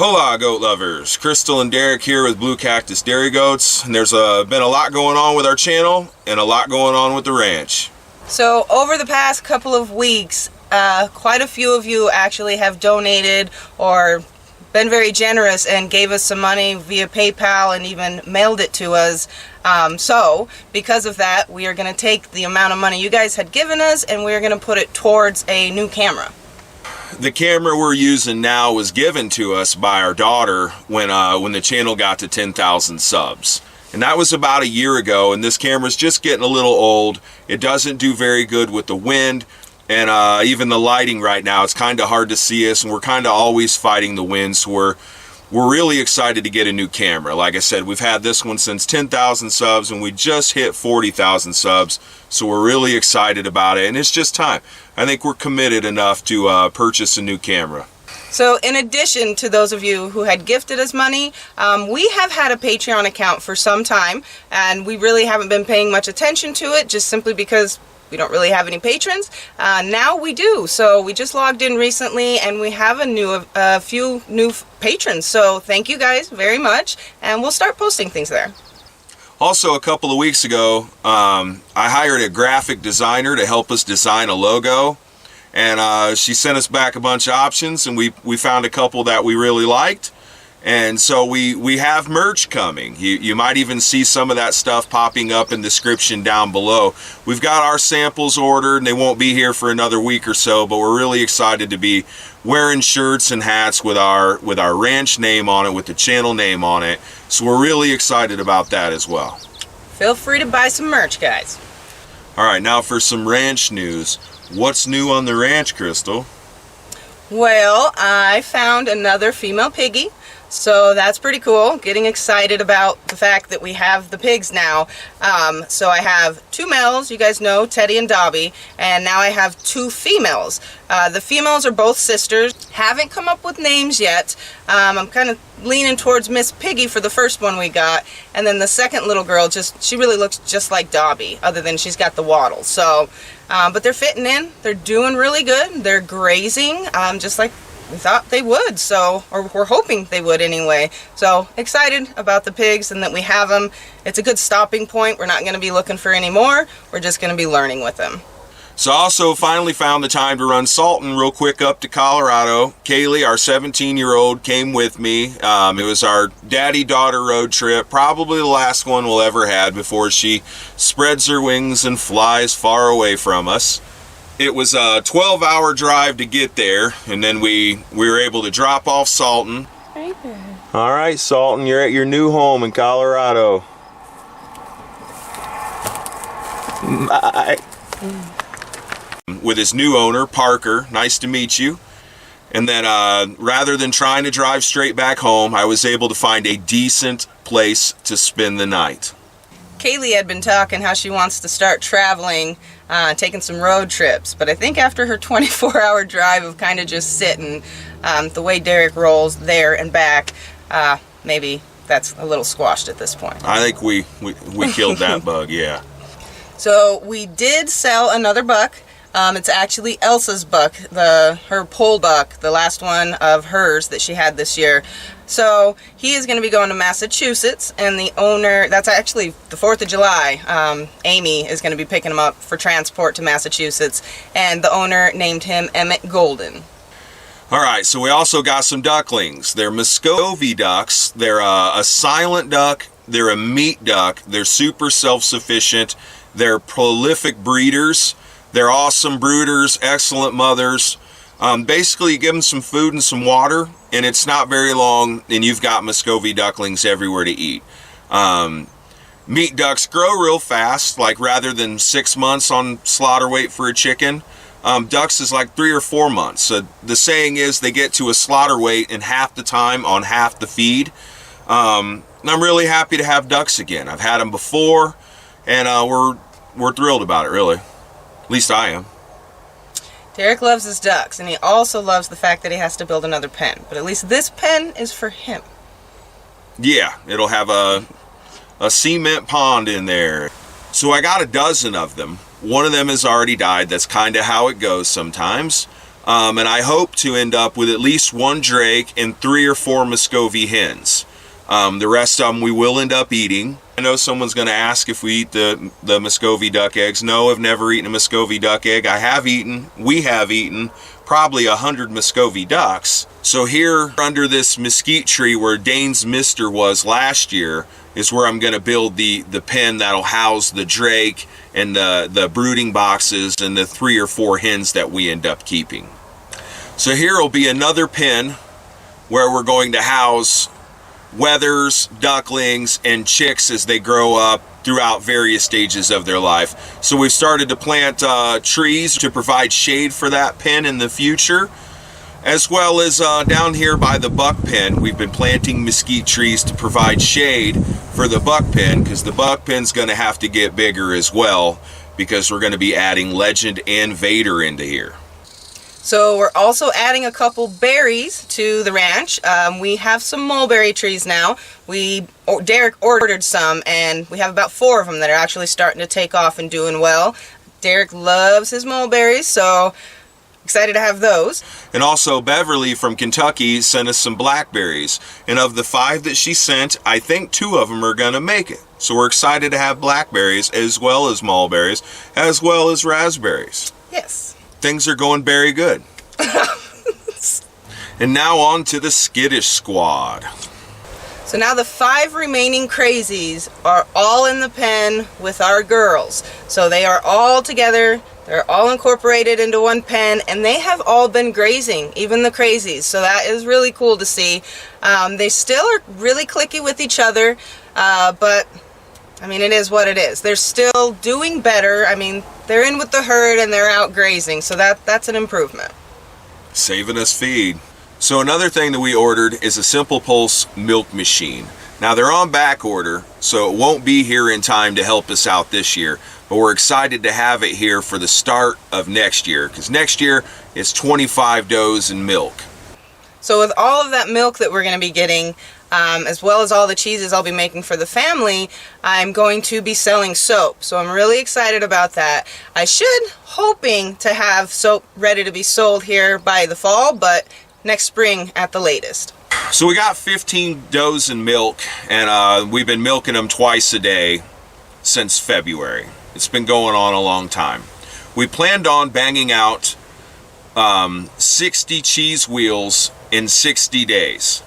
Hola goat lovers, Crystal and Derek here with Blue Cactus Dairy Goats, and there's been a lot going on with our channel and a lot going on with the ranch. So over the past couple of weeks, quite a few of you actually have donated or been very generous and gave us some money via PayPal and even mailed it to us. So because of that, we are going to take the amount of money you guys had given us and we're going to put it towards a new camera. The camera we're using now was given to us by our daughter when the channel got to 10,000 subs. And that was about a year ago, and this camera's just getting a little old. It doesn't do very good with the wind, and even the lighting right now, it's kind of hard to see us, and we're kind of always fighting the wind, so we're really excited to get a new camera. Like I said, we've had this one since 10,000 subs, and we just hit 40,000 subs, so we're really excited about it, and it's just time. I think we're committed enough to purchase a new camera. So in addition to those of you who had gifted us money, we have had a Patreon account for some time, and we really haven't been paying much attention to it, just simply because we don't really have any patrons. Now we do, so we just logged in recently and we have a few new patrons, so thank you guys very much, and we'll start posting things there. Also, a couple of weeks ago, I hired a graphic designer to help us design a logo, and she sent us back a bunch of options, and we found a couple that we really liked. And so we have merch coming. You might even see some of that stuff popping up in the description down below. We've got our samples ordered, and they won't be here for another week or so, but we're really excited to be wearing shirts and hats with our ranch name on it, with the channel name on it. So we're really excited about that as well. Feel free to buy some merch, guys. All right, now for some ranch news. What's new on the ranch, Crystal? Well, I found another female piggy. So that's pretty cool. Getting excited about the fact that we have the pigs now. So I have two males, you guys know, Teddy and Dobby, and now I have two females. The females are both sisters. Haven't come up with names yet. I'm kind of leaning towards Miss Piggy for the first one we got, and then the second little girl, she really looks just like Dobby, other than she's got the waddle. So, but they're fitting in. They're doing really good. They're grazing, just like we thought they would, so, or we're hoping they would anyway. So excited about the pigs and that we have them. It's a good stopping point. We're not going to be looking for any more. We're just going to be learning with them. So I also finally found the time to run Sultan real quick up to Colorado. Kaylee, our 17-year-old, came with me. It was our daddy-daughter road trip, probably the last one we'll ever have before she spreads her wings and flies far away from us. It was a 12-hour drive to get there, and then we were able to drop off Sultan. Right there. All right, Sultan, you're at your new home in Colorado. Bye. With his new owner, Parker. Nice to meet you. And then rather than trying to drive straight back home, I was able to find a decent place to spend the night. Kaylee had been talking how she wants to start traveling, taking some road trips, but I think after her 24-hour drive of kind of just sitting, the way Derek rolls there and back, maybe that's a little squashed at this point. I think we killed that bug, yeah. So we did sell another buck. It's actually Elsa's buck, her pole buck, the last one of hers that she had this year. So he is going to be going to Massachusetts, and the owner, that's actually the 4th of July, Amy is going to be picking him up for transport to Massachusetts, and the owner named him Emmett Golden. All right, so we also got some ducklings. They're Muscovy ducks. They're a silent duck. They're a meat duck. They're super self-sufficient. They're prolific breeders. They're awesome brooders, excellent mothers. Basically, you give them some food and some water, and it's not very long, and you've got Muscovy ducklings everywhere to eat. Meat ducks grow real fast, like rather than 6 months on slaughter weight for a chicken, ducks is like 3 or 4 months. So the saying is they get to a slaughter weight in half the time on half the feed. And I'm really happy to have ducks again. I've had them before, and we're thrilled about it, really. At least I am. Derek loves his ducks, and he also loves the fact that he has to build another pen. But at least this pen is for him. Yeah, it'll have a cement pond in there. So I got a dozen of them. One of them has already died. That's kind of how it goes sometimes. And I hope to end up with at least 1 drake and 3 or 4 Muscovy hens. The rest of them we will end up eating. I know someone's going to ask if we eat the Muscovy duck eggs. No, I've never eaten a Muscovy duck egg. We have eaten probably 100 Muscovy ducks. So here under this mesquite tree where Dane's Mister was last year is where I'm going to build the pen that'll house the drake and the brooding boxes and the 3 or 4 hens that we end up keeping. So here will be another pen where we're going to house wethers, ducklings, and chicks as they grow up throughout various stages of their life. So we've started to plant trees to provide shade for that pen in the future, as well as down here by the buck pen, we've been planting mesquite trees to provide shade for the buck pen, because the buck pen's going to have to get bigger as well, because we're going to be adding Legend and Vader into here. So we're also adding a couple berries to the ranch. We have some mulberry trees now. Derek ordered some, and we have about 4 of them that are actually starting to take off and doing well. Derek loves his mulberries, so excited to have those. And also Beverly from Kentucky sent us some blackberries. And of the 5 that she sent, I think 2 of them are going to make it. So we're excited to have blackberries as well as mulberries, as well as raspberries. Yes. Things are going very good. And now on to the skittish squad. So now the 5 remaining crazies are all in the pen with our girls. So they are all together, they're all incorporated into one pen, and they have all been grazing, even the crazies. So that is really cool to see. They still are really cliquey with each other, but I mean, it is what it is. They're still doing better. I mean, they're in with the herd and they're out grazing, so that's an improvement. Saving us feed. So another thing that we ordered is a Simple Pulse milk machine. Now they're on back order, so it won't be here in time to help us out this year, but we're excited to have it here for the start of next year, because next year it's 25 does and milk. So with all of that milk that we're going to be getting, as well as all the cheeses I'll be making for the family, I'm going to be selling soap. So I'm really excited about that. I should hoping to have soap ready to be sold here by the fall, but next spring at the latest. So we got 15 does and milk, and we've been milking them twice a day since February. It's been going on a long time. We planned on banging out 60 cheese wheels in 60 days.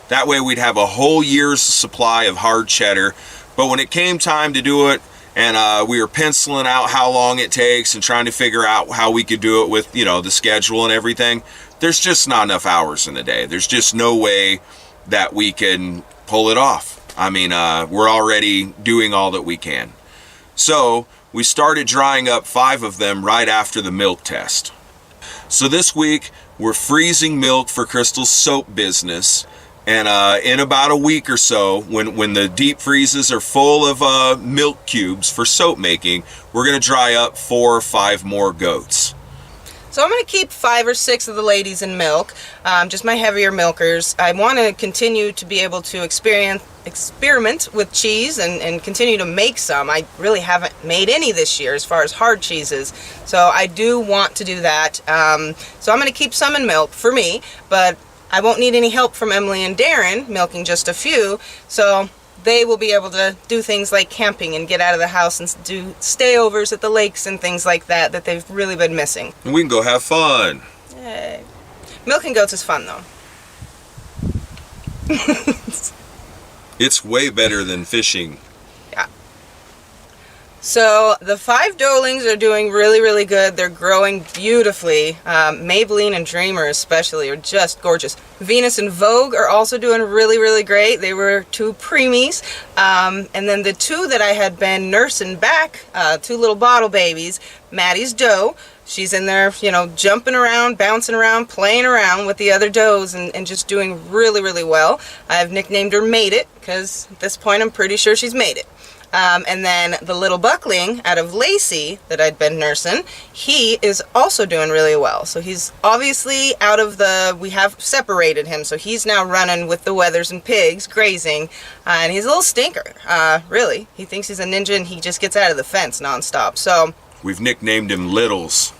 That way we'd have a whole year's supply of hard cheddar. But when it came time to do it, and we were penciling out how long it takes and trying to figure out how we could do it with, you know, the schedule and everything, there's just not enough hours in the day. There's just no way that we can pull it off. I mean, we're already doing all that we can. So we started drying up 5 of them right after the milk test. So this week we're freezing milk for Crystal's soap business. And in about a week or so, when the deep freezes are full of milk cubes for soap making, we're going to dry up 4 or 5 more goats. So I'm going to keep 5 or 6 of the ladies in milk, just my heavier milkers. I want to continue to be able to experiment with cheese and continue to make some. I really haven't made any this year as far as hard cheeses, so I do want to do that. So I'm going to keep some in milk for me, but I won't need any help from Emily and Darren milking just a few, so they will be able to do things like camping and get out of the house and do stayovers at the lakes and things like that they've really been missing. And we can go have fun. Yay. Milking goats is fun though. It's way better than fishing. Yeah. So the 5 doelings are doing really, really good. They're growing beautifully. Maybelline and Dreamer especially are just gorgeous. Venus and Vogue are also doing really, really great. They were 2 preemies. And then the 2 that I had been nursing back, 2 little bottle babies, Maddie's doe. She's in there, you know, jumping around, bouncing around, playing around with the other does and just doing really, really well. I've nicknamed her Made It because at this point I'm pretty sure she's made it. And then the little buckling out of Lacey that I'd been nursing, he is also doing really well. So he's obviously out of we have separated him, so he's now running with the wethers and pigs, grazing, and he's a little stinker, really. He thinks he's a ninja and he just gets out of the fence nonstop, so. We've nicknamed him Littles.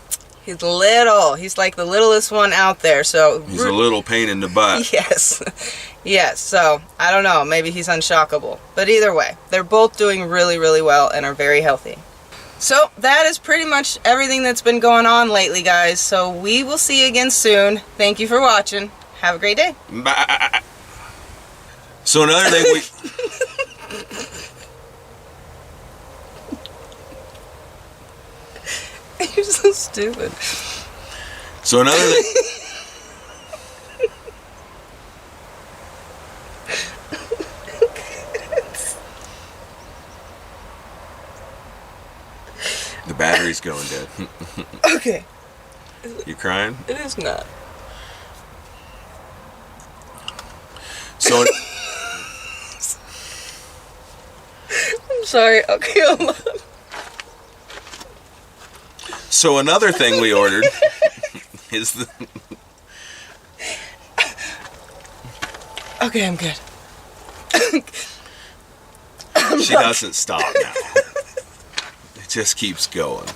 He's little. He's like the littlest one out there. So he's a little pain in the butt. Yes. Yes. So I don't know. Maybe he's unshockable. But either way, they're both doing really, really well and are very healthy. So that is pretty much everything that's been going on lately, guys. So we will see you again soon. Thank you for watching. Have a great day. Bye. So another thing we... You're so stupid. So another thing... The battery's going dead. Okay. You crying? It is not. So... I'm sorry. Okay, hold on. So another thing we ordered is the... Okay, I'm good. She doesn't stop now. It just keeps going.